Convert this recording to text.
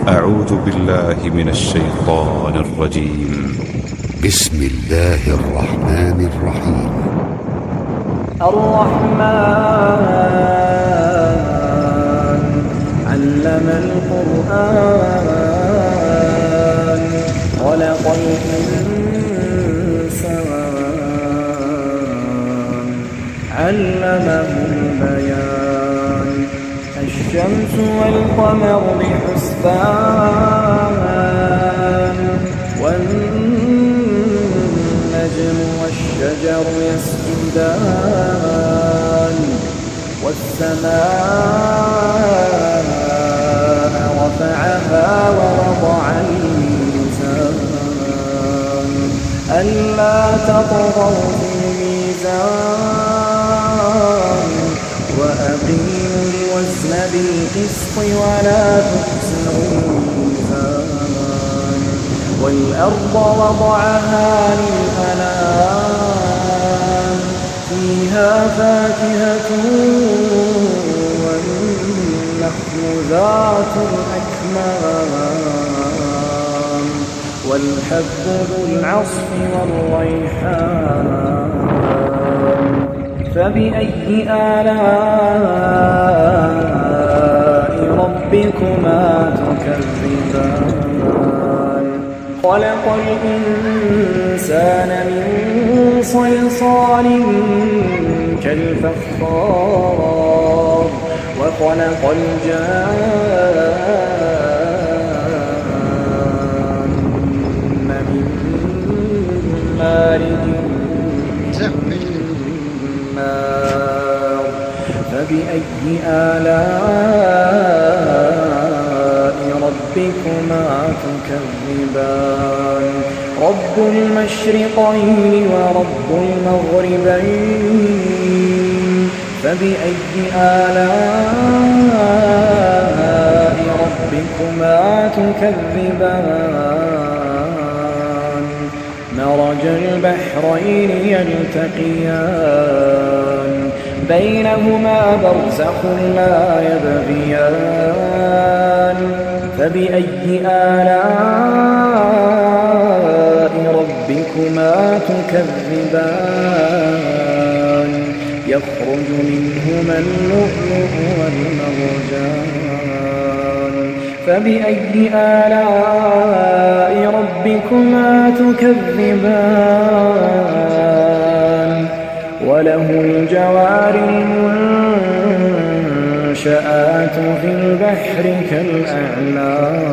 أعوذ بالله من الشيطان الرجيم. بسم الله الرحمن الرحيم. الرحمن علم القرآن خلق الإنسان علمه البيان الشمس والقمر بحسبان والنجم والشجر يسجدان والسماء رفعها ووضع الميزان ألا تطغوا في الميزان وأقيموا الوزن بالقسط ولا تخسروا الميزان والأرض وضعها للأنام فيها فاكهة والنخل ذات الأكمام والحب ذو العصف والريحان فبأي آلاء ربكما تكذبان خلق الإنسان من صلصال كالفخار وخلق الجان من مارج فبأي آلاء ربكما تكذبان رب المشرقين ورب المغربين فبأي آلاء ربكما تكذبان مرج البحرين يلتقيان بينهما برزخ لا يبغيان فبأي آلاء ربكما تكذبان يخرج منهما اللؤلؤ والمرجان فبأي آلاء ربكما تكذبان وله الجوار المنشآت في البحر كالأعلام